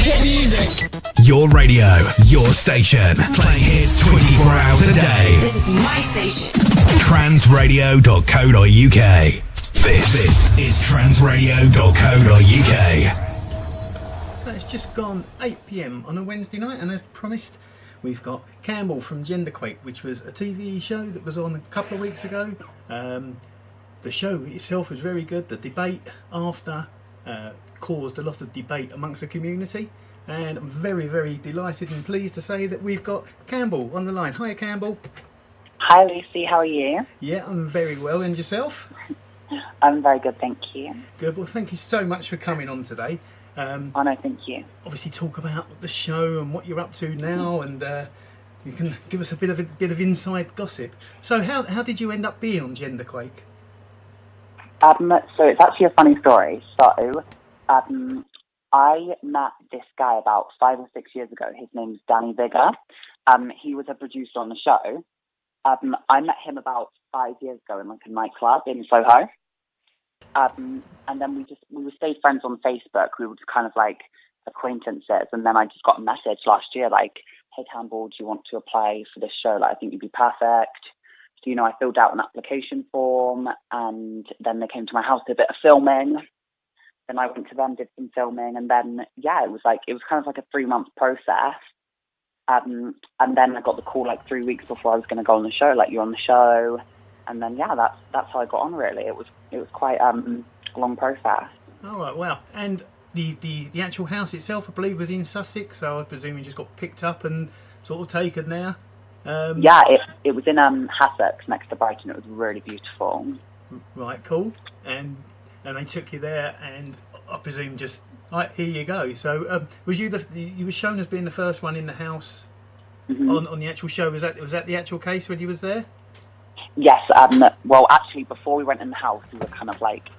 Hit music. Your radio, your station. Playing hits 24 hours a day. This is my station. Transradio.co.uk. This is transradio.co.uk. So it's just gone 8 p.m. on a Wednesday night, and as promised, we've got Cambell from Genderquake, which was a TV show that was on a couple of weeks ago. The show itself was very good. The debate after caused a lot of debate amongst the community, and I'm very, very delighted and pleased to say that we've got Cambell on the line. Hi, Cambell. Hi, Lucy. How are you? Yeah, I'm very well. And yourself? I'm very good, thank you. Good. Well, thank you so much for coming on today. Oh, no, thank you. Obviously, talk about the show and what you're up to now, and you can give us a bit of inside gossip. So, how did you end up being on Genderquake? So it's actually a funny story. So, I met this guy about 5 or 6 years ago. His name's Danny Bigger. He was a producer on the show. I met him about 5 years ago in like a nightclub in Soho. And then we stayed friends on Facebook. We were just kind of like acquaintances. And then I just got a message last year like, "Hey Campbell, do you want to apply for this show? Like, I think you'd be perfect." So, I filled out an application form, and then they came to my house, did a bit of filming. Then I went to them, did some filming, and then, it was kind of like a 3-month process. And then I got the call like 3 weeks before I was going to go on the show, like, "You're on the show." And then, that's how I got on, really. It was quite a long process. All right, wow. And the actual house itself, I believe, was in Sussex, so I presume you just got picked up and sort of taken there. It was in Hassex next to Brighton. It was really beautiful. Right, cool. And they took you there, and I presume just right, here you go. So was you were shown as being the first one in the house on the actual show? Was that the actual case when you was there? Yes. Well, actually, before we went in the house, we were kind of like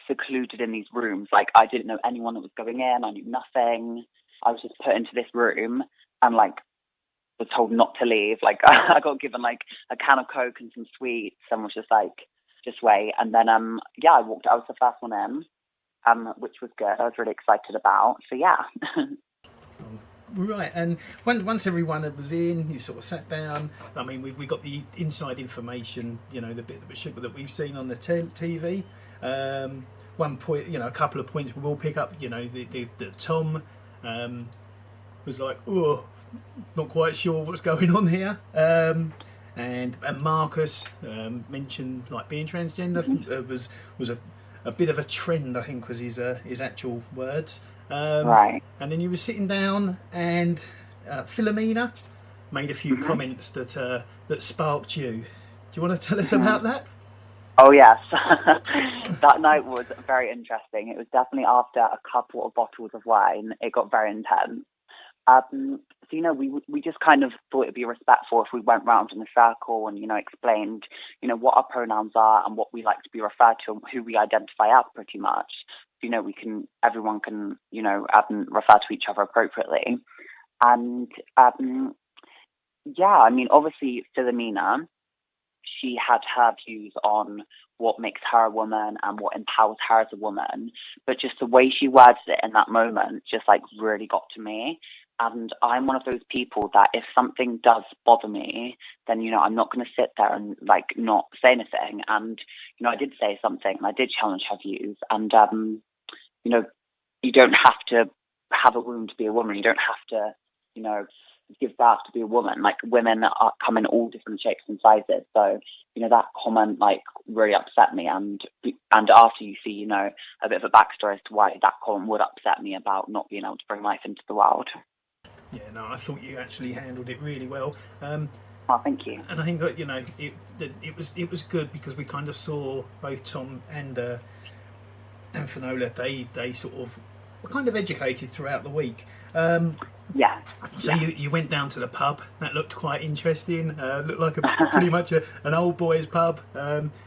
secluded in these rooms. Like, I didn't know anyone that was going in. I knew nothing. I was just put into this room and like was told not to leave. Like, I got given like a can of Coke and some sweets, and was just like, just wait. And then I walked. I was the first one in, which was good. I was really excited about. So yeah. Right, and once everyone was in, you sort of sat down. I mean, we got the inside information, the bit that we've seen on the TV. One point, a couple of points we will pick up. The Tom was like, "Oh, not quite sure what's going on here." And Marcus mentioned like being transgender. I think was a bit of a trend, I think was his actual words. Right. And then you were sitting down, and Philomena made a few comments that sparked you. Do you want to tell us about that? Oh yes, that night was very interesting. It was definitely after a couple of bottles of wine. It got very intense. So, we just kind of thought it'd be respectful if we went round in a circle and, explained, what our pronouns are and what we like to be referred to and who we identify as pretty much. Everyone can, refer to each other appropriately. And, obviously Philomena, she had her views on what makes her a woman and what empowers her as a woman. But just the way she worded it in that moment just like really got to me. And I'm one of those people that if something does bother me, then, I'm not going to sit there and like not say anything. And, I did say something and I did challenge her views. And, you don't have to have a womb to be a woman. You don't have to, give birth to be a woman. Like, women come in all different shapes and sizes. So, that comment like really upset me. And after you see, a bit of a backstory as to why that comment would upset me about not being able to bring life into the world. Yeah, no, I thought you actually handled it really well. Oh, thank you. And I think that it was good because we kind of saw both Tom and Finola. They sort of were kind of educated throughout the week. Yeah. So you went down to the pub. That looked quite interesting. Looked like pretty much an old boys pub.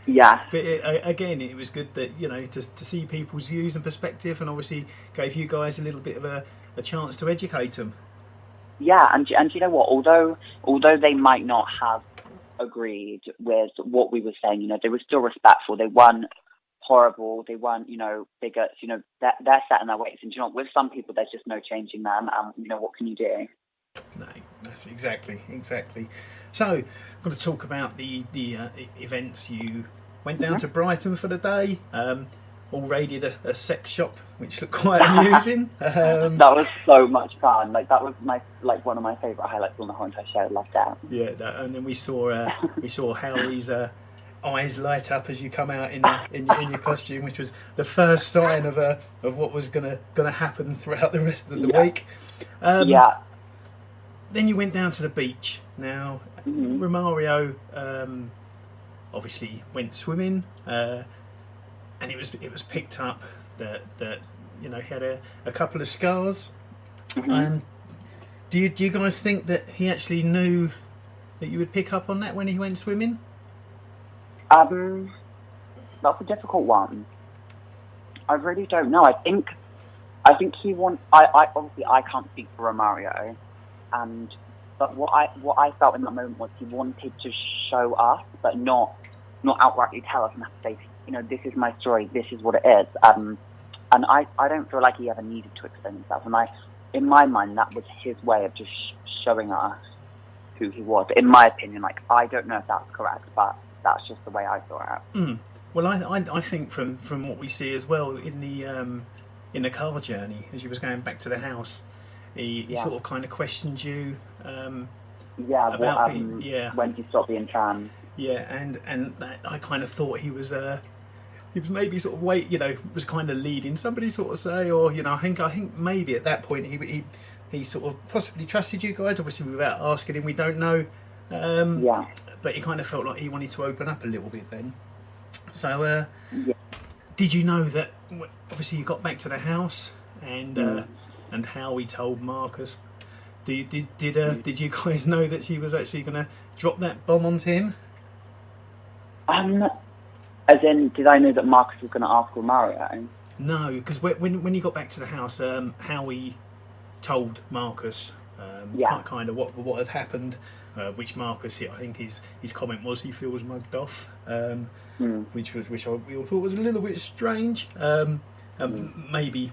Yeah. But again, it was good that to see people's views and perspective, and obviously gave you guys a little bit of a chance to educate them. Yeah, and you know what? Although they might not have agreed with what we were saying, they were still respectful. They weren't horrible. They weren't, bigots. They're set in their ways. And with some people, there's just no changing them. What can you do? No, that's exactly. So, I'm going to talk about the events. You went down to Brighton for the day. All raided a sex shop, which looked quite amusing. That was so much fun. That was one of my favourite highlights on the whole entire show. I loved that. Yeah, and then we saw Howie's eyes light up as you come out in your costume, which was the first sign of what was gonna happen throughout the rest of the week. Then you went down to the beach. Now, Romario obviously went swimming. And it was picked up that he had a couple of scars. Do you guys think that he actually knew that you would pick up on that when he went swimming? That's a difficult one. I really don't know. I think he obviously I can't speak for Romario, but what I felt in that moment was he wanted to show us, but not outrightly tell us and have to say, this is my story, this is what it is. And I don't feel like he ever needed to explain himself. And in my mind, that was his way of just showing us who he was. In my opinion, I don't know if that's correct, but that's just the way I saw it. Well, I think from what we see as well in the car journey, as you was going back to the house, he sort of kind of questioned you. About when he stopped being trans. Yeah, and that, I kind of thought he was maybe sort of was kind of leading somebody sort of say, or I think maybe at that point he sort of possibly trusted you guys, obviously without asking him, we don't know. But he kind of felt like he wanted to open up a little bit then. So did you know that obviously you got back to the house and how he told Marcus? Did you guys know that she was actually going to drop that bomb onto him? As in, did I know that Marcus was going to ask Romario? No, because when you got back to the house, Howie told Marcus kind of what had happened, which Marcus, I think his comment was he feels mugged off, which we all thought was a little bit strange. Maybe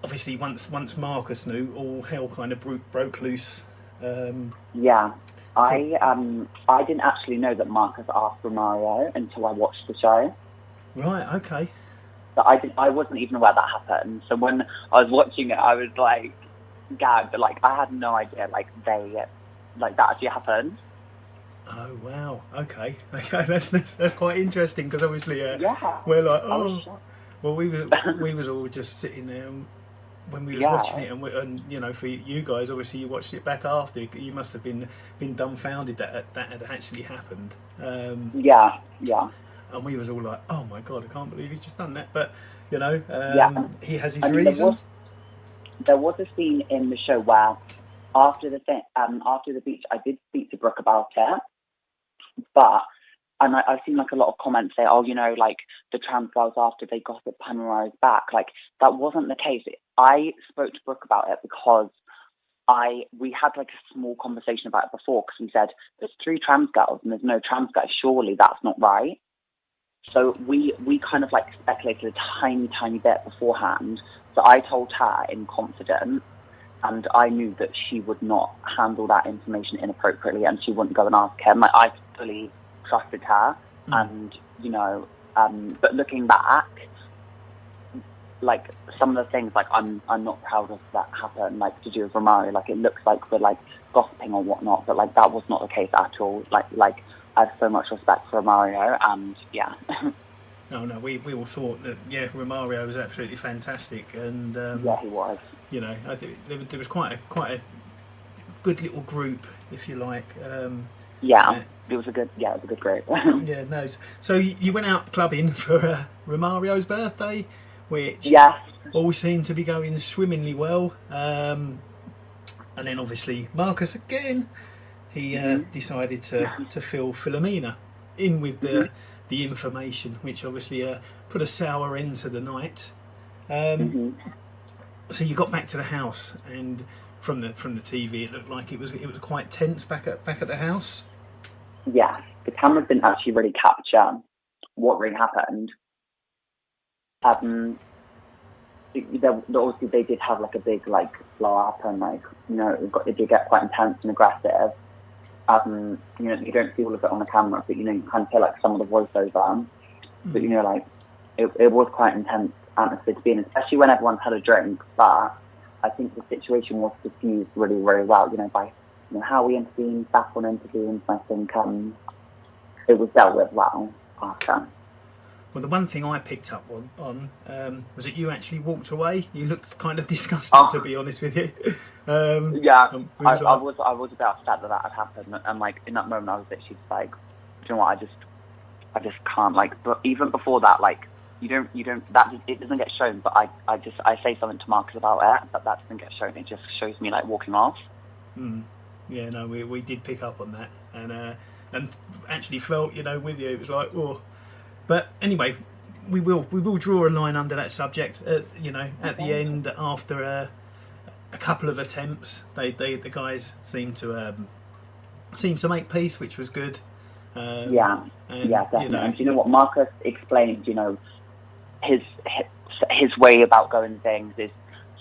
obviously once Marcus knew, all hell kind of broke loose. I didn't actually know that Marcus asked Romario until I watched the show. Right, okay. So I wasn't even aware that happened. So when I was watching it, I was gagged. But I had no idea that actually happened. Oh wow, okay. That's quite interesting because obviously we're we was all just sitting there. When we was watching it, and for you guys, obviously you watched it back after. You must have been dumbfounded that had actually happened. And we was all like, "Oh my god, I can't believe he's just done that." But he has his reasons. There was a scene in the show where after the beach, I did speak to Brooke about it, but. And I've seen a lot of comments say, the trans girls after they gossip Romario's back. That wasn't the case. I spoke to Brooke about it because we had a small conversation about it before because we said there's 3 trans girls and there's no trans guys. Surely that's not right. So we kind of speculated a tiny bit beforehand. So I told her in confidence, and I knew that she would not handle that information inappropriately and she wouldn't go and ask him. I fully trusted her, and but looking back, some of the things I'm not proud of that happened, to do with Romario. It looks like we're gossiping or whatnot, but that was not the case at all. I have so much respect for Romario, and No, we all thought that Romario was absolutely fantastic, and he was. I think there was quite a good little group, if you like. It was a good group. So you went out clubbing for Romario's birthday, which all seemed to be going swimmingly well. And then obviously Marcus again, he decided to fill Philomena in with the information, which obviously put a sour end to the night. So you got back to the house, and from the TV, it looked like it was quite tense back at the house. Yeah, the cameras didn't actually really capture what really happened. Obviously they did have like a big like blow up, and like, you know, it did get quite intense and aggressive. You know, you don't see all of it on the camera, but you know, you kind of hear like some of the voiceover. But you know, like it was quite intense atmosphere to be in, especially when everyone's had a drink. But I think the situation was diffused really, really well. You know, by how we intervened, back on intervened. I think it was dealt with well after. Well, the one thing I picked up on was that you actually walked away. You looked kind of disgusted, to be honest with you. I was a bit upset that had happened, and like in that moment, I was literally just like, do you know what? I just can't, like. But even before that, like, you don't it doesn't get shown. But I say something to Marcus about it, but that doesn't get shown. It just shows me like walking off. Yeah, no, we did pick up on that, and actually felt, you know, with you. It was like, oh. But anyway, we will draw a line under that subject. You know, at the end, after a couple of attempts, the guys seemed to make peace, which was good. Definitely. You know, and you know what Marcus explained? You know, his way about going things is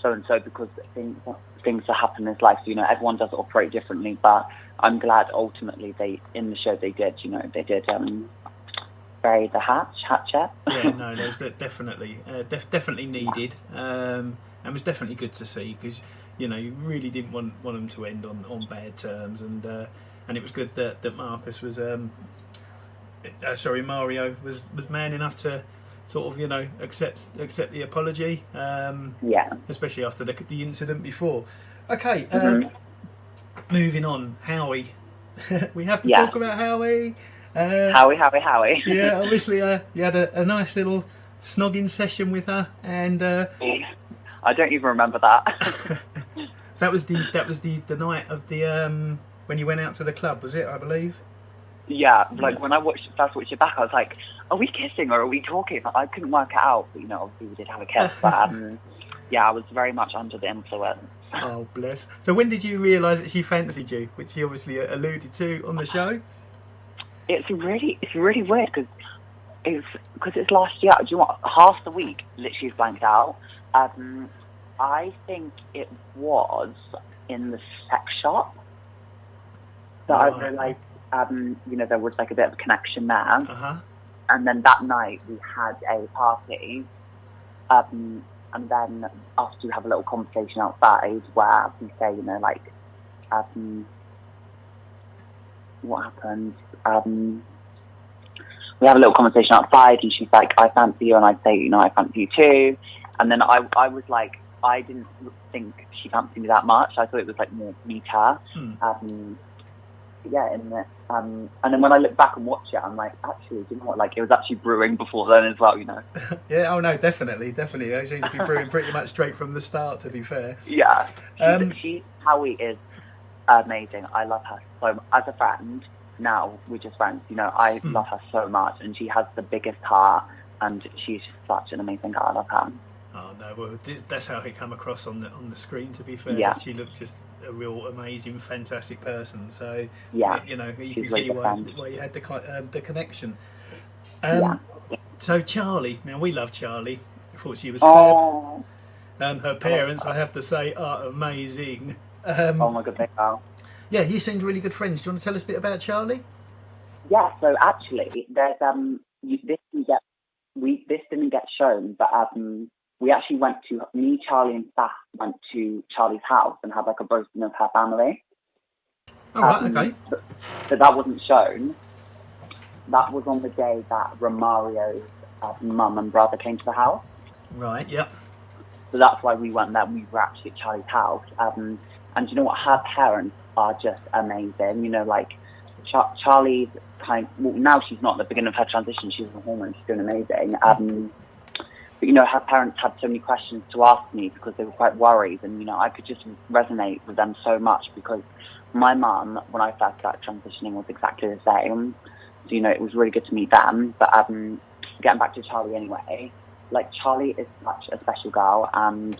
so and so because things that happen in his life. You know, everyone does operate differently, but I'm glad ultimately in the show they did. You know, they did. Bury the hatchet. Yeah, no, there's definitely needed, and was definitely good to see, because you know, you really didn't want them to end on bad terms, and it was good that Marcus was Mario was man enough to sort of, you know, accept the apology, especially after the incident before. Okay, moving on, Howie. We have to talk about Howie. Howie. Yeah, obviously you had a nice little snogging session with her, and I don't even remember that. that was the night of the when you went out to the club, was it? I believe. Yeah, like when I first watched it back, I was like, are we kissing or are we talking? I couldn't work it out, but you know, obviously we did have a kiss, but yeah, I was very much under the influence. Oh, bless. So when did you realise that she fancied you, which she obviously alluded to on the show? It's really weird because it's last year. Do you know what? Half the week literally is blanked out. I think it was in the sex shop that I realised, you know, there was like a bit of a connection there. And then that night we had a party, and then after we have a little conversation outside where we say, you know, like, what happened? We have a little conversation outside, and she's like, I fancy you, and I'd say, you know, I fancy you too. And then I was like, I didn't think she fancied me that much. I thought it was like more me to her. Yeah, and then when I look back and watch it, I'm like, actually, do you know what? Like, it was actually brewing before then as well, you know. Yeah, oh no, definitely. It seems to be brewing pretty much straight from the start, to be fair. Yeah, Howie is amazing. I love her so much. As a friend, now we're just friends, you know, I love her so much, and she has the biggest heart, and she's just such an amazing girl. I love her. Oh no, well, that's how he come across on the screen, to be fair. Yeah. She looked just a real amazing, fantastic person. So yeah, you know, you can she's see really why you had the connection. Yeah. So Charlie, now we love Charlie. I thought she was fab. Her parents, I have to say, are amazing. Oh my goodness, wow. Yeah, you seemed really good friends. Do you want to tell us a bit about Charlie? Yeah, so actually, there's this didn't get shown, but we actually went to, me, Charlie, and Saf went to Charlie's house and had like a roasting of her family. Oh, right, okay. But that wasn't shown. That was on the day that Romario's mum and brother came to the house. Right, yep. So that's why we went there. We were actually at Charlie's house. And you know what? Her parents are just amazing. You know, like, Charlie's now she's not at the beginning of her transition. She's on hormones. She's doing amazing. But, you know, her parents had so many questions to ask me because they were quite worried. And, you know, I could just resonate with them so much because my mum, when I first started transitioning, was exactly the same. So, you know, it was really good to meet them. But getting back to Charlie anyway, like, Charlie is such a special girl. And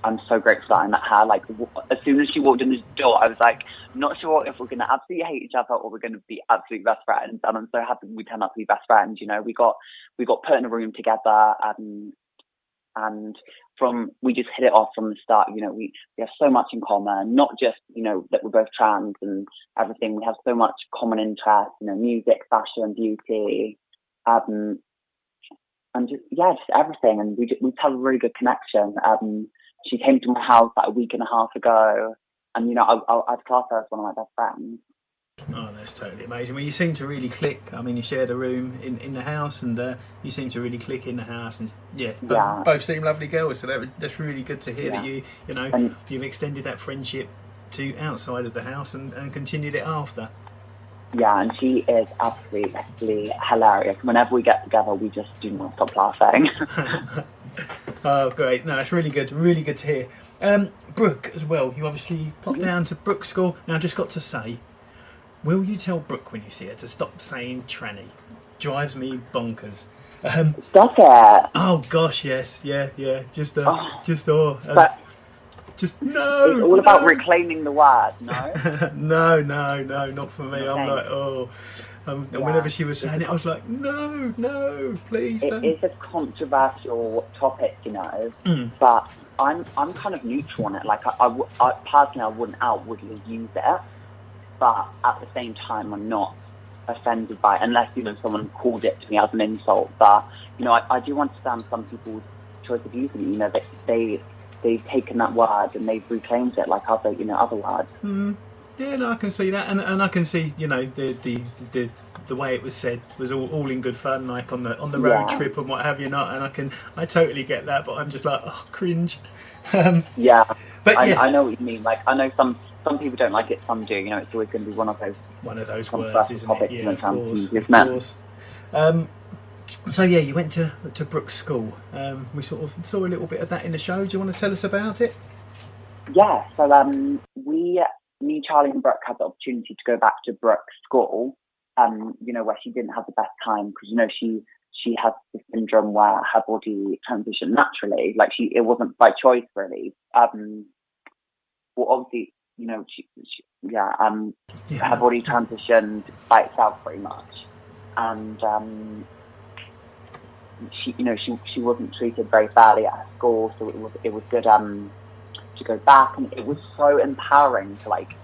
I'm so grateful that I met her. Like, as soon as she walked in the door, I was like, not sure if we're going to absolutely hate each other or we're going to be absolute best friends. And I'm so happy we turned out to be best friends. You know, we got put in a room together, and we just hit it off from the start. You know, we have so much in common, not just, you know, that we're both trans and everything. We have so much common interest, you know, music, fashion, beauty, and just everything. And we have a really good connection. She came to my house like a week and a half ago, and, you know, I'd class her as one of my best friends. Oh, that's totally amazing. Well, you seem to really click. I mean, you shared a room in the house, and you seem to really click in the house. And both seem lovely girls. So that's really good to hear that you've extended that friendship to outside of the house and continued it after. Yeah, and she is absolutely hilarious. Whenever we get together, we just do not stop laughing. Oh, great. No, that's really good. Really good to hear. Brooke as well. You obviously popped down to Brooke's school. Now, I just got to say, will you tell Brooke when you see her to stop saying tranny? Drives me bonkers. Does it? Oh, gosh, yes. Yeah. Just no. It's all about reclaiming the word, no? No, not for me. Okay. I'm like, and whenever she was saying it, I was like, no, please don't. It is a controversial topic, you know, but I'm kind of neutral on it. Like, I personally, I wouldn't outwardly use it, but at the same time, I'm not offended by it, unless, you know, someone called it to me as an insult. But, you know, I do understand some people's choice of using it. You know, they've taken that word and they've reclaimed it like other words. Yeah, no, I can see that, and I can see, you know, the way it was said was all in good fun, like on the road trip and what have you not, and I totally get that, but I'm just like, oh, cringe. But yes. I know what you mean. Like, I know some people don't like it, some do. You know, it's always going to be one of those words, isn't it? Yeah, of course. So yeah, you went to Brooke's school. We sort of saw a little bit of that in the show. Do you want to tell us about it? Yeah. So me, Charlie, and Brooke had the opportunity to go back to Brooke's school. You know, where she didn't have the best time because, you know, she has the syndrome where her body transitioned naturally. Like, it wasn't by choice really. Well, obviously, you know, her body transitioned by itself pretty much, and she wasn't treated very fairly at school, so it was good to go back, and it was so empowering to, like,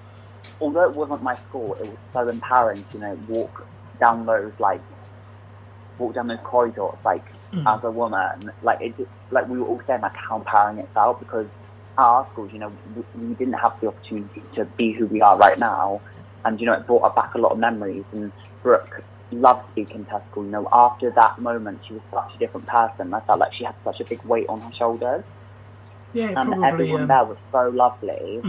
although it wasn't my school, it was so empowering to, you know, walk down those corridors, like, as a woman, like, we were all saying, like, how empowering it felt, because at our schools, you know, we didn't have the opportunity to be who we are right now, and, you know, it brought back a lot of memories. And Brooke loved speaking to her school. You know, after that moment, she was such a different person. I felt like she had such a big weight on her shoulders. Yeah, and probably, everyone there was so lovely.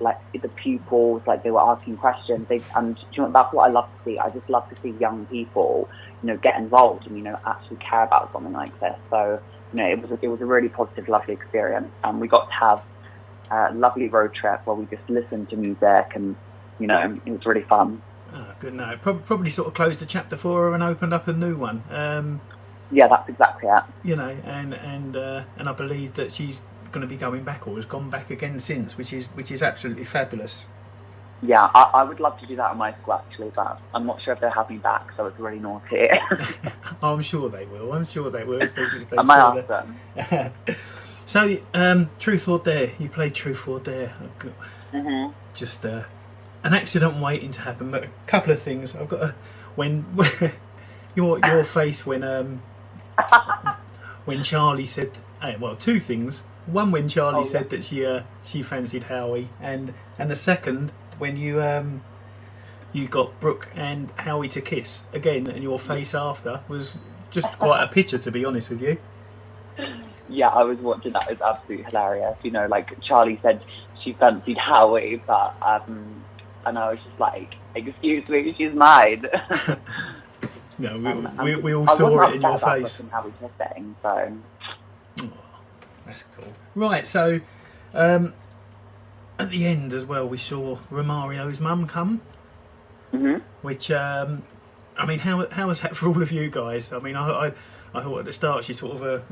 Like, the pupils, like, they were asking questions. And do you know, that's what I love to see. I just love to see young people, you know, get involved and, you know, actually care about something like this. So, you know, it was a really positive, lovely experience. And we got to have a lovely road trip where we just listened to music, and, you know, it was really fun. Oh, good. No, probably sort of closed a chapter for her and opened up a new one. Yeah, that's exactly it. You know, and I believe that she's going to be going back, or has gone back again since, which is absolutely fabulous. Yeah, I would love to do that at my school actually, but I'm not sure if they'll have me back, so it's really naughty. I'm sure they will. If they I might ask them. So, Truth or Dare, you played Truth or Dare. Just an accident waiting to happen, but a couple of things. I've got when your face when Charlie said, well, two things. One, when Charlie said that she fancied Howie, and the second, when you got Brooke and Howie to kiss again, and your face after was just quite a picture, to be honest with you. Yeah, I was watching that. It was absolutely hilarious. You know, like, Charlie said she fancied Howie, but and I was just like, excuse me, she's mine. No, we all saw it in your face. Howie kissing, so. Oh, that's cool. Right, so at the end as well, we saw Romario's mum come, which I mean, how was that for all of you guys? I mean, I thought at the start she sort of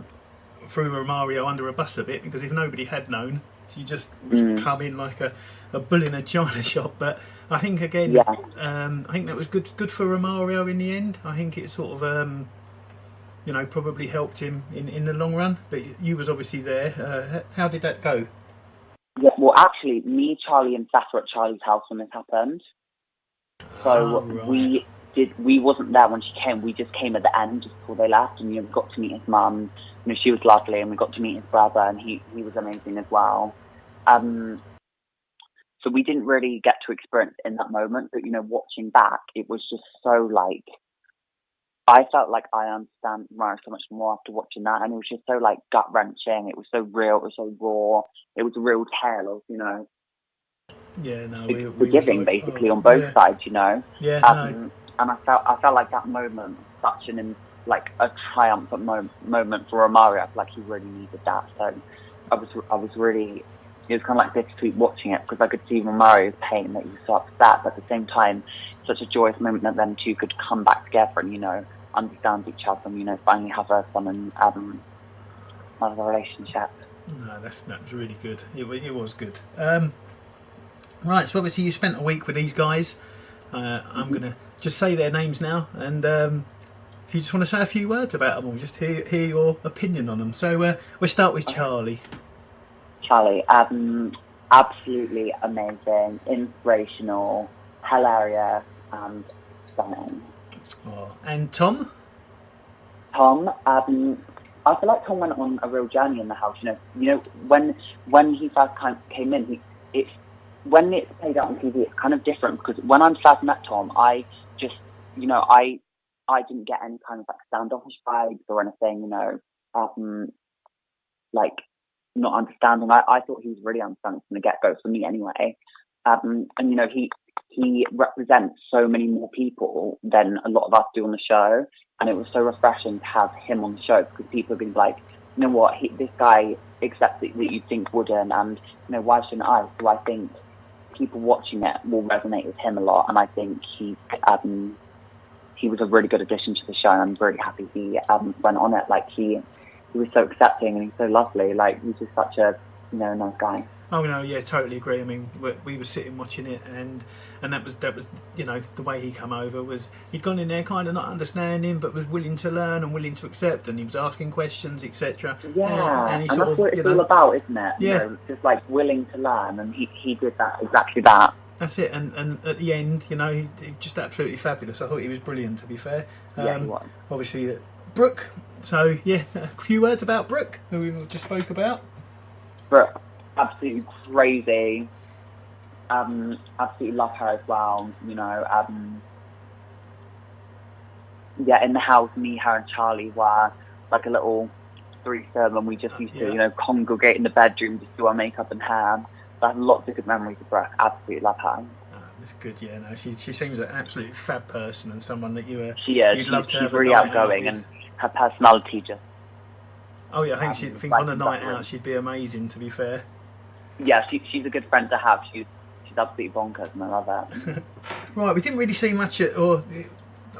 threw Romario under a bus a bit, because if nobody had known, she just was come in like a bull in a china shop. But I think again, I think that was good for Romario in the end. I think it sort of probably helped him in the long run. But you was obviously there. How did that go? Yeah, well, actually, me, Charlie, and Seth were at Charlie's house when this happened. So right. we wasn't there when she came. We just came at the end, just before they left, and we got to meet his mum. She was lovely, and we got to meet his brother, and he was amazing as well. So we didn't really get to experience it in that moment, but watching back, it was just so like, I felt like I understand Mariah so much more after watching that, and it was just so like gut wrenching. It was so real. It was so raw. It was a real tale of Yeah, no, forgiving basically on both sides. Yeah, and I felt like that moment was such like a triumphant moment for Romario. I feel like he really needed that. So I was really, it was kind of like bittersweet watching it, because I could see Romario's pain, that he was so upset, but at the same time, such a joyous moment that them two could come back together and understand each other and finally have a fun and another relationship. No, that was really good. It was good. Right, so obviously you spent a week with these guys. I'm going to just say their names now, and if you just want to say a few words about them all, just hear your opinion on them. So we'll start with Charlie. Charlie, absolutely amazing, inspirational, hilarious, and stunning. Oh, and Tom? Tom, I feel like Tom went on a real journey in the house. When he first came in, when it's played out on TV, it's kind of different, because when I first met Tom, I just, I didn't get any kind of like standoffish vibes or anything, like not understanding. I thought he was really understanding from the get-go, for me anyway. And he represents so many more people than a lot of us do on the show, and it was so refreshing to have him on the show, because people have been like, you know what, this guy accepts it that you think wouldn't, and why shouldn't I? So I think people watching it will resonate with him a lot, and I think he was a really good addition to the show, and I'm really happy he went on it. Like he was so accepting, and he's so lovely. Like he's just such a nice guy. Oh no, yeah, totally agree. I mean, we were sitting watching it, and that was the way he come over was, he'd gone in there kind of not understanding, but was willing to learn and willing to accept, and he was asking questions, etc. Yeah, and that's what it's all about, isn't it? Yeah, just like willing to learn, and he did that, exactly that. That's it, and at the end, he just absolutely fabulous. I thought he was brilliant, to be fair. Yeah, he was. Obviously, Brooke. So yeah, a few words about Brooke, who we just spoke about. Brooke, absolutely crazy. Absolutely love her as well. Yeah, in the house, me, her, and Charlie were like a little threesome, and we just used to, congregate in the bedroom, just do our makeup and hair. I have lots of good memories of Brooke. Absolutely love her. That's good, yeah. No, she seems an absolute fab person, and someone that you'd love to have. She's really outgoing, and her personality just. Oh yeah, I think on a night out she'd be amazing, to be fair. Yeah, she's a good friend to have. She's absolutely bonkers, and I love that. Right, we didn't really see much or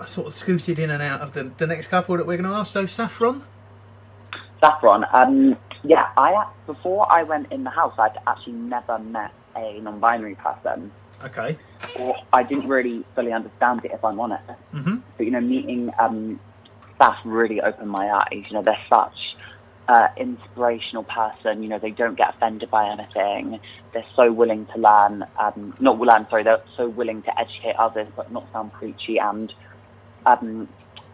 sort of scooted in and out of the next couple that we're going to ask. So Saffron. Yeah, before I went in the house, I'd actually never met a non-binary person. Okay. Or I didn't really fully understand it, if I'm honest. Mm-hmm. But meeting Saff really opened my eyes. They're such inspirational person. They don't get offended by anything. They're so willing to learn. They're so willing to educate others, but not sound preachy. And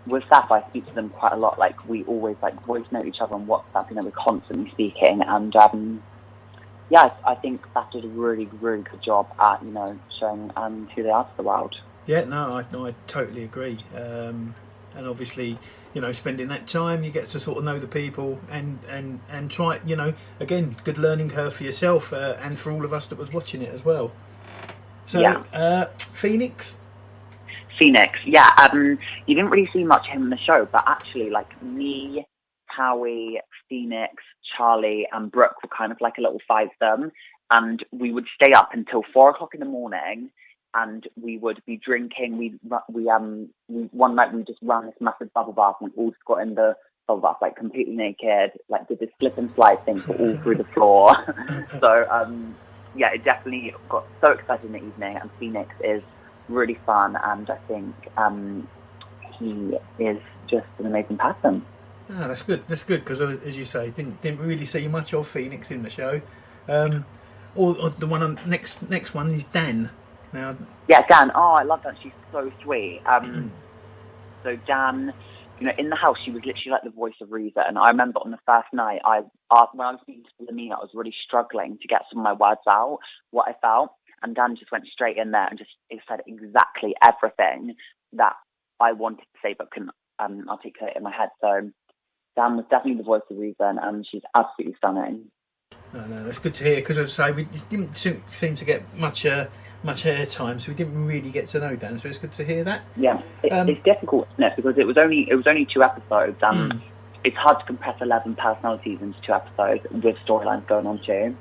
with Saff, I speak to them quite a lot. Like we always voice note each other on WhatsApp. We're constantly speaking, and I think Saff did a really, really good job at showing who they are to the world. Yeah, no, I totally agree. And obviously, spending that time, you get to sort of know the people and try. Again, good learning curve for yourself and for all of us that was watching it as well. So, yeah. Phoenix. Yeah. You didn't really see much of him in the show, but actually, like me, Howie, Phoenix, Charlie, and Brooke were kind of like a little fivesome, and we would stay up until 4:00 in the morning, and we would be drinking. We one night we just ran this massive bubble bath, and we all just got in the of us, like completely naked, like did this slip and slide thing all through the floor. So yeah, it definitely got so excited in the evening, and Phoenix is really fun, and I think he is just an amazing person. Ah, that's good. That's good because, as you say, didn't really see much of Phoenix in the show. Or the one on next one is Dan. Now, yeah, Dan. Oh, I love that. She's so sweet. So Dan, you know, in the house, she was literally like the voice of reason. And I remember on the first night, when I was speaking to Philomena, I was really struggling to get some of my words out, what I felt, and Dan just went straight in there and it said exactly everything that I wanted to say but couldn't articulate in my head. So Dan was definitely the voice of reason, and she's absolutely stunning. No, that's good to hear because, as I say, we didn't seem to get much airtime, so we didn't really get to know Dan. So it's good to hear that. Yeah, it's difficult, isn't it? Because it was only 2 episodes. It's hard to compress 11 personalities into 2 episodes with storylines going on too.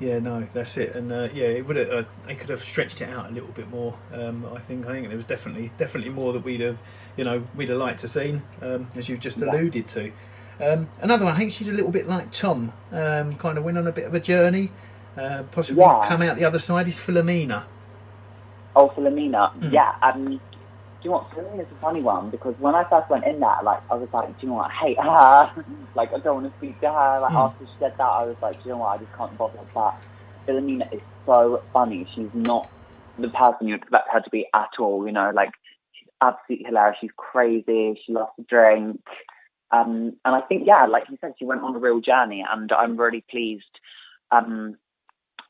Yeah, no, that's it, and yeah, it would have. They could have stretched it out a little bit more. I think there was definitely more that we'd have liked to seen, as you've just alluded to. Another one, I think she's a little bit like Tom. Kind of went on a bit of a journey, possibly come out the other side. Is Philomena. Oh, Philomena, yeah. Do you know what? Philomena's a funny one because when I first went in there, like, I was like, do you know what? I hate her. Like, I don't want to speak to her. Like, after she said that, I was like, do you know what? I just can't bother with that. Philomena is so funny. She's not the person you expect her to be at all, you know? Like, she's absolutely hilarious. She's crazy. She loves to drink. And I think, yeah, like you said, she went on a real journey, and I'm really pleased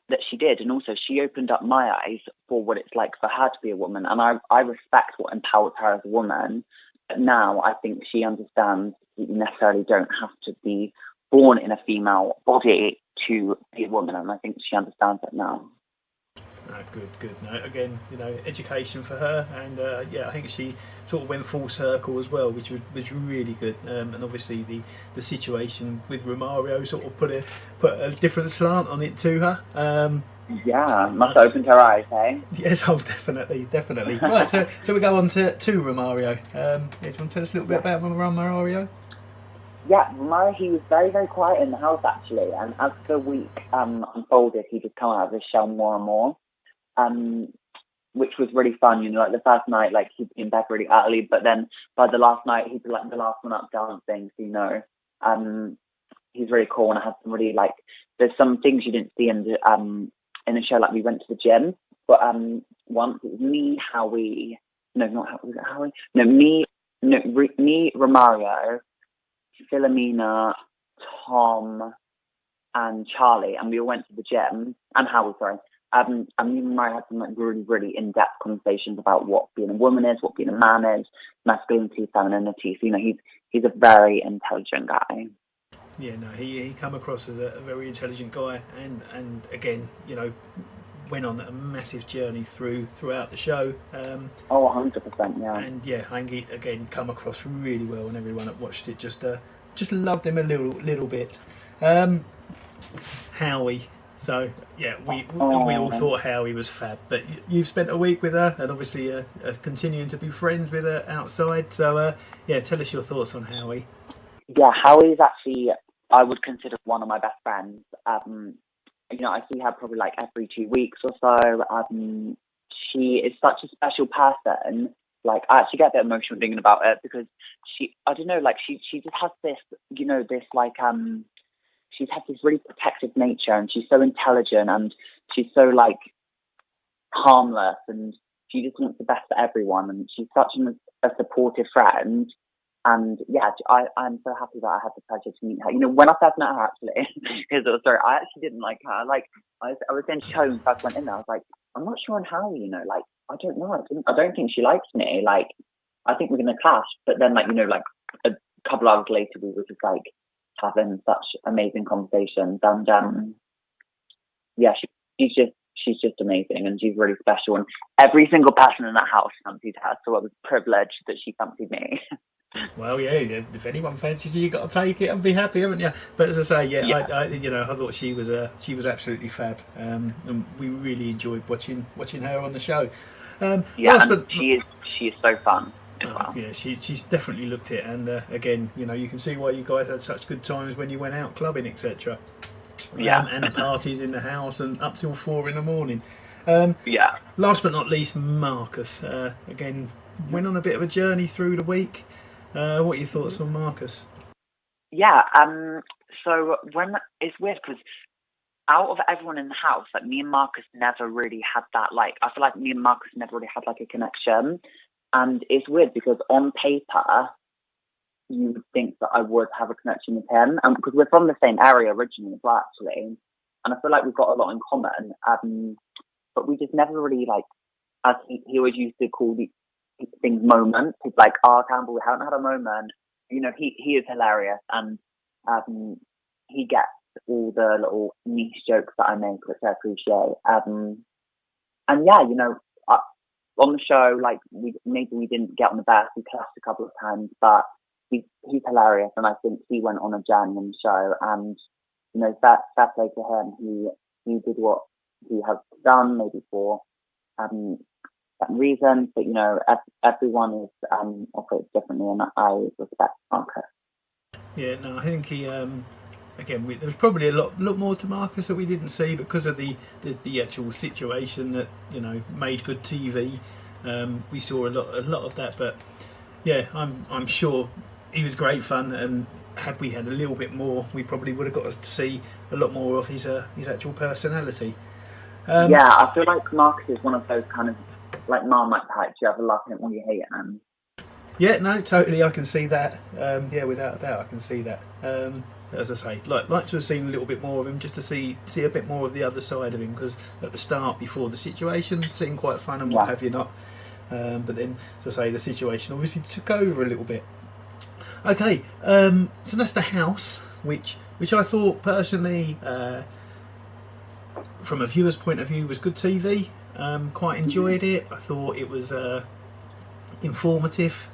that she did. And also, she opened up my eyes for what it's like for her to be a woman. And I respect what empowers her as a woman. But now I think she understands that you necessarily don't have to be born in a female body to be a woman. And I think she understands that now. Good. No, again, you know, education for her, and yeah, I think she sort of went full circle as well, which was really good. And obviously the situation with Romario sort of put a different slant on it to her. Yeah, must have opened her eyes, eh? Yes, oh, definitely. Right, so we go on to Romario. Do you want to tell us a little bit about Romario? Yeah, Romario, he was very, very quiet in the house, actually. And as the week unfolded, he just come out of his shell more and more. Which was really fun, you know, like the first night, like he'd be in bed really early, but then by the last night, he'd be like the last one up dancing, so, you know, he's really cool, and I had some really, like, there's some things you didn't see in the show, like we went to the gym, but once it was me, Howie, no, not Howie, was it Howie? No, me, Romario, Philomena, Tom, and Charlie, and we all went to the gym, and Howie, sorry. And me and Romario had some like really, really in-depth conversations about what being a woman is, what being a man is, masculinity, femininity. So, you know, he's a very intelligent guy. Yeah, no, he come across as a very intelligent guy, and again, you know, went on a massive journey throughout the show. 100%, yeah. And yeah, I think he again come across really well, and everyone that watched it just loved him a little bit. Howie. So yeah, we all thought Howie was fab, but you've spent a week with her, and obviously continuing to be friends with her outside. So yeah, tell us your thoughts on Howie. Yeah, Howie is actually, I would consider one of my best friends. You know, I see her probably like every 2 weeks or so. She is such a special person. Like, I actually get a bit emotional thinking about it because I don't know, like she just has this, you know, this like she's had this really protective nature, and she's so intelligent, and she's so like harmless, and she just wants the best for everyone, and she's such a supportive friend. And yeah, I'm so happy that I had the pleasure to meet her. You know, when I first met her, actually, here's the story. I actually didn't like her. Like, I was in show and first went in there. I was like, I'm not sure on how, you know, like, I don't know. I don't think she likes me. Like, I think we're gonna clash. But then, like, you know, like a couple hours later, we were just like having such amazing conversations, and yeah, she's just amazing, and she's really special, and every single person in that house fancied her, so I was privileged that she fancied me. Well, yeah, if anyone fancies you, got to take it and be happy, haven't you? But as I say, yeah. I thought she was absolutely fab, and we really enjoyed watching her on the show. But she is so fun. as well. Yeah, she's definitely looked it, and again, you know, you can see why you guys had such good times when you went out clubbing, etc. Yeah. And the parties in the house and up till 4 in the morning. Yeah. Last but not least, Marcus. Again, went on a bit of a journey through the week. What are your thoughts on Marcus? Yeah. So when it's weird because out of everyone in the house, like me and Marcus never really had that. Like I feel like me and Marcus never really had like a connection, and it's weird because on paper you would think that I would have a connection with him, because we're from the same area originally as well, actually, and I feel like we've got a lot in common. But we just never really like, as he always used to call these things moments. He's like, Campbell, we haven't had a moment. You know, he is hilarious, and he gets all the little niche jokes that I make, which I appreciate. And yeah, you know, on the show, like we didn't get on the best. We clashed a couple of times, but he's hilarious, and I think he went on a journey on the show. And you know, fair play to him. He did what he has done, maybe for certain reasons, but you know, everyone is operates differently, and I respect Marcus. Yeah, no, I think he. Again, there was probably a lot more to Marcus that we didn't see because of the actual situation that, you know, made good TV. We saw a lot of that, but yeah, I'm sure he was great fun, and had we had a little bit more, we probably would have got to see a lot more of his actual personality. Yeah, I feel like Marcus is one of those kind of like Marmite types. You either love him or you hate him. Yeah, no, totally, I can see that. Yeah, without a doubt, I can see that. As I say, like to have seen a little bit more of him, just to see a bit more of the other side of him, because at the start, before the situation, seemed quite fun and what have you not. But then, as I say, the situation obviously took over a little bit. Okay, so that's the house, which I thought personally, from a viewer's point of view, was good TV. Quite enjoyed it. I thought it was informative.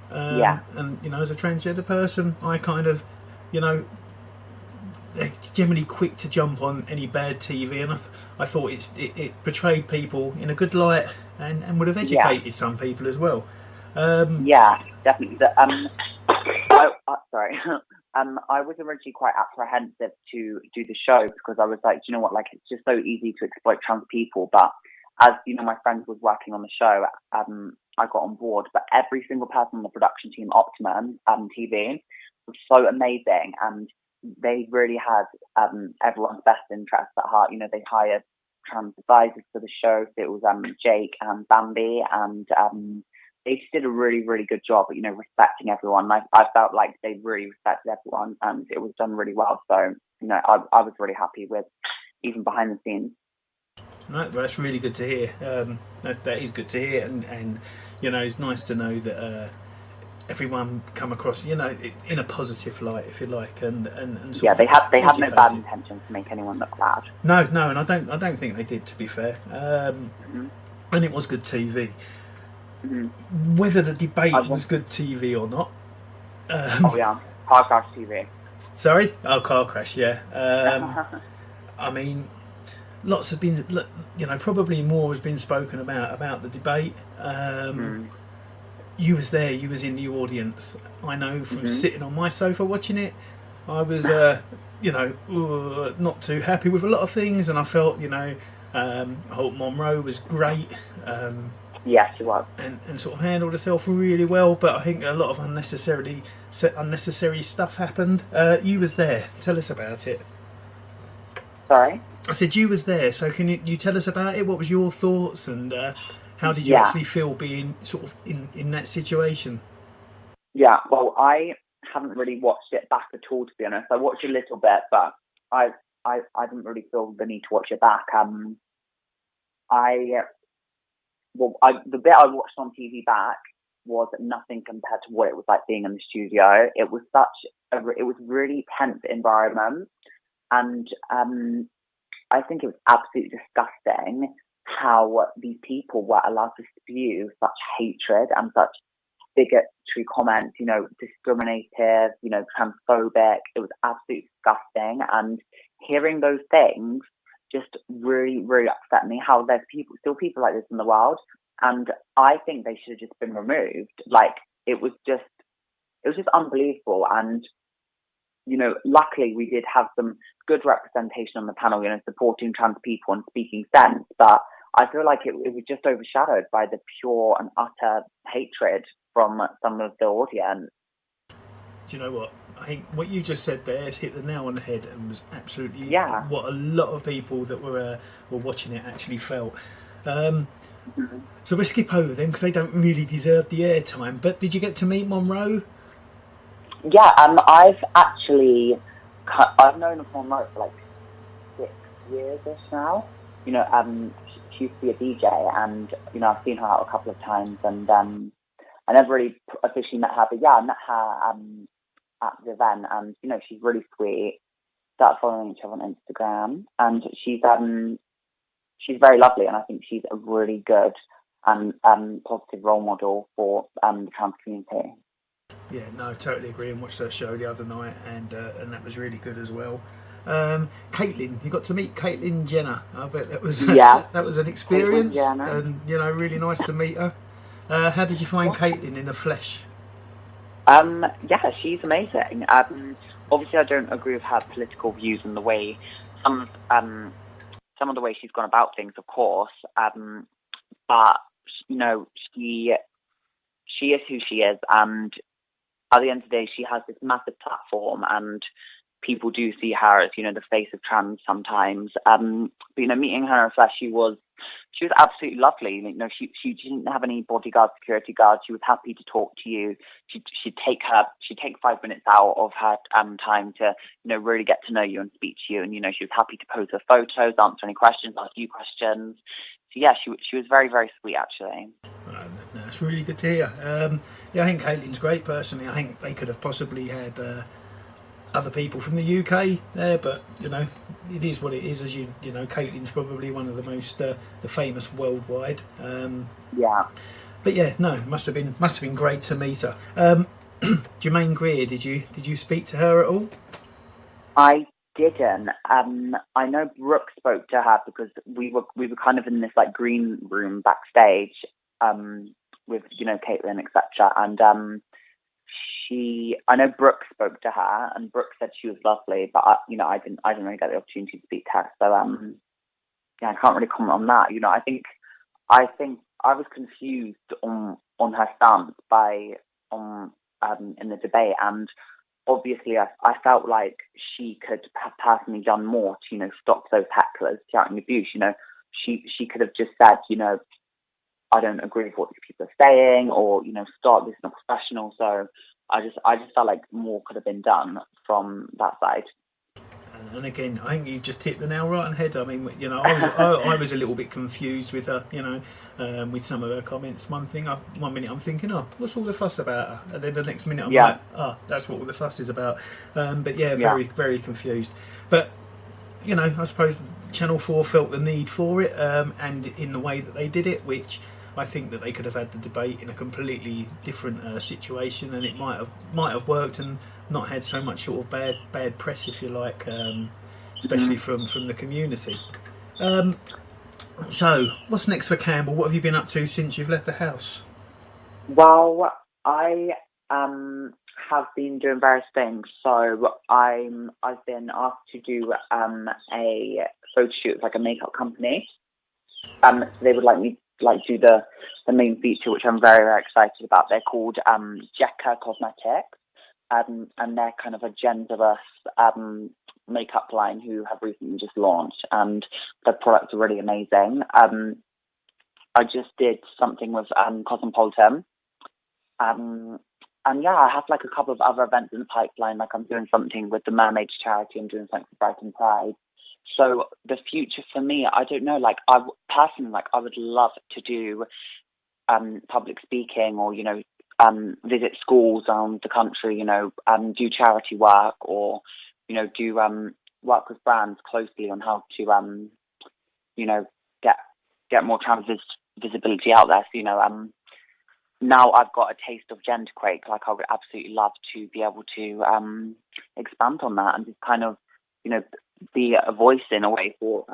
And you know, as a transgender person, I kind of, you know, they're generally quick to jump on any bad TV, and I thought it portrayed people in a good light, and would have educated some people as well. Yeah, definitely. Sorry. I was originally quite apprehensive to do the show because I was like, you know what, like it's just so easy to exploit trans people. But as you know, my friend was working on the show, I got on board. But every single person on the production team, Optimum TV, was so amazing, and they really had everyone's best interests at heart. You know, they hired trans advisors for the show. So it was Jake and Bambi, and they did a really, really good job at, you know, respecting everyone. I felt like they really respected everyone, and it was done really well. So, you know, I was really happy with even behind the scenes. No, that's really good to hear. That is good to hear, and you know, it's nice to know that everyone come across, you know, in a positive light, if you like, and sort of they had no bad intentions to make anyone look bad. No, and I don't think they did, to be fair. And it was good TV. Whether the debate was good TV or not. Car crash TV. Sorry? Oh, car crash, yeah. I mean, lots have been, you know, probably more has been spoken about the debate. You was there, you was in the audience. I know from sitting on my sofa watching it, I was, you know, not too happy with a lot of things, and I felt, you know, Holt Monroe was great. Yes, she was. And sort of handled herself really well, but I think a lot of unnecessary stuff happened. You was there. Tell us about it. Sorry? I said you was there, so can you tell us about it? What was your thoughts, and how did you actually feel being sort of in that situation? Yeah, well, I haven't really watched it back at all, to be honest. I watched a little bit, but I didn't really feel the need to watch it back. The bit I watched on TV back was nothing compared to what it was like being in the studio. It was it was really tense environment, and I think it was absolutely disgusting how these people were allowed to spew such hatred and such bigotry comments, you know, discriminative, you know, transphobic. It was absolutely disgusting, and hearing those things just really, really upset me, how there's still people like this in the world. And I think they should have just been removed. Like, it was just unbelievable. And, luckily we did have some good representation on the panel, supporting trans people and speaking sense. But I feel like it was just overshadowed by the pure and utter hatred from some of the audience. Do you know what? I think what you just said there has hit the nail on the head and was absolutely what a lot of people that were watching it actually felt. So we'll skip over them because they don't really deserve the airtime. But did you get to meet Monroe? Yeah, I've known of Monroe for like 6 years-ish now. She used to be a DJ, and I've seen her out a couple of times, and I never really officially met her, but yeah, I met her at the event, and she's really sweet. Started following each other on Instagram, and she's very lovely, and I think she's a really good and positive role model for the trans community. Yeah, no, totally agree. And watched her show the other night, and that was really good as well. Caitlyn, you got to meet Caitlyn Jenner. I bet that was that was an experience, and really nice to meet her. How did you find Caitlyn in the flesh? Yeah, she's amazing. Obviously, I don't agree with her political views and the way some of the way she's gone about things, of course. But she is who she is, and at the end of the day, she has this massive platform, and people do see her as the face of trans sometimes. But meeting her in flesh, she was absolutely lovely. She didn't have any bodyguards, security guards. She was happy to talk to you. She'd take 5 minutes out of her time to really get to know you and speak to you. And she was happy to pose her photos, answer any questions, ask you questions. So yeah, she was very, very sweet actually. That's really good to hear. I think Caitlyn's great personally. I think they could have possibly had other people from the UK there, but it is what it is. As Caitlyn's probably one of the most the famous worldwide. But yeah, no, must have been great to meet her. Jermaine Greer, did you speak to her at all? I didn't. I know Brooke spoke to her because we were kind of in this like green room backstage with Caitlyn, etc. And I know Brooke spoke to her, and Brooke said she was lovely, but I didn't really get the opportunity to speak to her, so I can't really comment on that. I think I was confused on her stance in the debate, and obviously I felt like she could have personally done more to stop those hecklers shouting abuse. She could have just said I don't agree with what these people are saying, or stop, this is not professional. So I just felt like more could have been done from that side. And again, I think you just hit the nail right on the head. I mean, I was a little bit confused with her, with some of her comments. One minute I'm thinking, oh, what's all the fuss about her? And then the next minute I'm like, oh, that's what all the fuss is about. But very, very confused. But, I suppose Ch4 felt the need for it, and in the way that they did it, which I think that they could have had the debate in a completely different situation, and it might have worked and not had so much sort of bad press, if you like, especially from the community. So, what's next for Cambell? What have you been up to since you've left the house? Well, I have been doing various things. So I've been asked to do a photo shoot with like a makeup company. So they would like me to do the main feature, which I'm very, very excited about. They're called Ch4 Cosmetics, and they're kind of a genderless makeup line who have recently just launched, and their products are really amazing. I just did something with Cosmopolitan. And yeah, I have like a couple of other events in the pipeline. Like I'm doing something with the Mermaids charity. I'm doing something for Brighton Pride. So the future for me, I don't know. Like I would love to do public speaking, or visit schools around the country. Do charity work, or do work with brands closely on how to get more trans visibility out there. So now I've got a taste of Genderquake. Like I would absolutely love to be able to expand on that and just kind of be a voice in a way for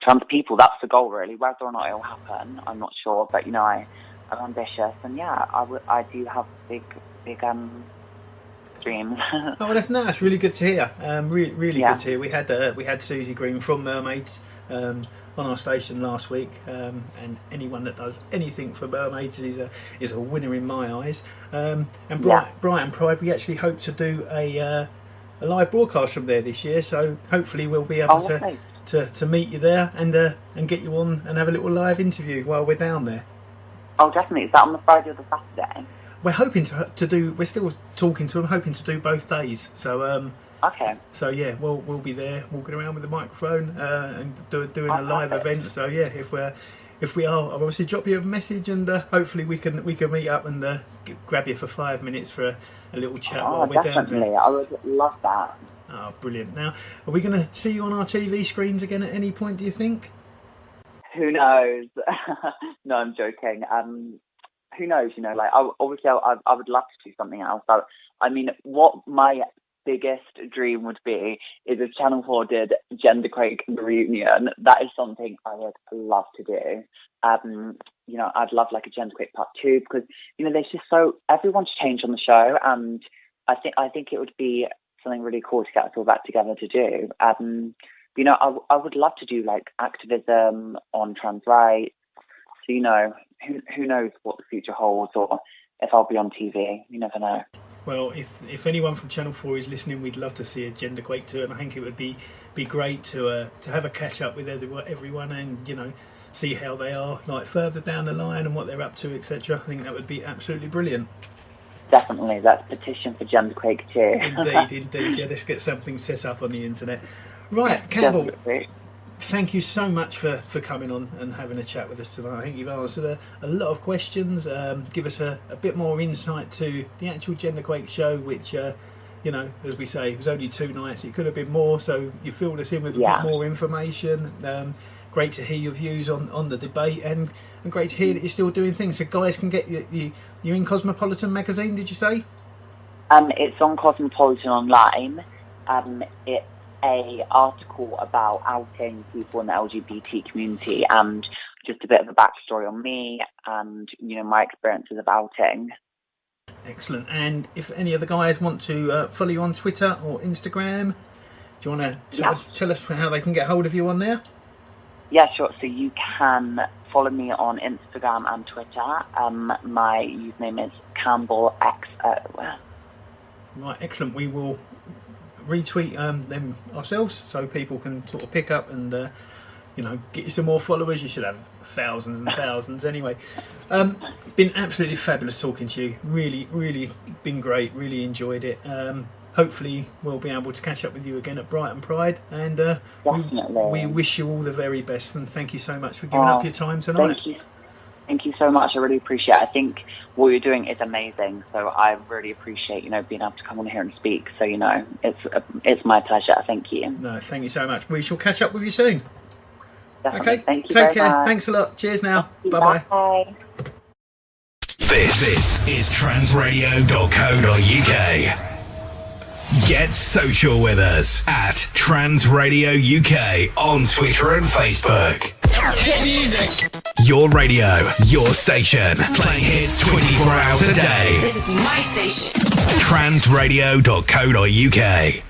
trans people. That's the goal, really. Whether or not it will happen, I'm not sure. But, I'm ambitious. And, I do have big dreams. Oh, that's really good to hear. Really good to hear. We had Susie Green from Mermaids on our station last week, and anyone that does anything for Mermaids is a winner in my eyes. And Brighton Pride, we actually hope to do a live broadcast from there this year. So hopefully we'll be able to meet you there and get you on and have a little live interview while we're down there. Oh, definitely. Is that on the Friday or the Saturday? We're hoping to do. We're still talking to them, hoping to do both days. So okay. So yeah, we'll be there, walking around with the microphone and doing a live event. So yeah, if we are, I'll obviously drop you a message, and hopefully we can meet up and grab you for 5 minutes for a little chat while we're down there. I would love that. Oh, brilliant! Now, are we going to see you on our TV screens again at any point? Do you think? Who knows? No, I'm joking. Who knows? Obviously, I would love to do something else. I mean, what my biggest dream would be is if Channel 4 did Genderquake the reunion. That is something I would love to do. I'd love like a Genderquake Part 2 because there's just everyone's changed on the show, and I think it would be something really cool to get us all back together to do. I would love to do like activism on trans rights. So who knows what the future holds, or if I'll be on TV. You never know. Well, if anyone from Channel 4 is listening, we'd love to see a Genderquake too, and I think it would be great to have a catch up with everyone and see how they are like further down the line and what they're up to, etc. I think that would be absolutely brilliant. Definitely, that's petition for Genderquake too. Indeed. Yeah, let's get something set up on the internet. Right, Cambell. Definitely. Thank you so much for coming on and having a chat with us tonight. I think you've answered a lot of questions. Give us a bit more insight to the actual Genderquake show, which, as we say, it was only 2 nights. It could have been more, so you filled us in with a bit more information. Great to hear your views on the debate, and great to hear that you're still doing things. So guys can get you're in Cosmopolitan magazine, did you say? It's on Cosmopolitan online. It's a article about outing people in the LGBT community and just a bit of a backstory on me and my experiences of outing. Excellent. And if any of the guys want to follow you on Twitter or Instagram, do you want to tell us how they can get hold of you on there? Yeah, sure. So you can follow me on Instagram and Twitter. My username is CambellXO. Right, excellent. We will retweet them ourselves so people can sort of pick up and get you some more followers. You should have thousands and thousands anyway. Been absolutely fabulous talking to you. Really been great. Really enjoyed it. Hopefully we'll be able to catch up with you again at Brighton Pride, and we wish you all the very best, and thank you so much for giving up your time tonight. Thank you so much. I really appreciate it. I think what you're doing is amazing, so I really appreciate being able to come on here and speak. So it's my pleasure. Thank you. No, thank you so much. We shall catch up with you soon. Definitely. Okay, thank you. Take care. Much. Thanks a lot. Cheers now. Bye. This is transradio.co.uk. Get social with us at Transradio UK on Twitter and Facebook. Hit music. Your radio, your station, playing hits 24 hours a day. This is my station. Transradio.co.uk.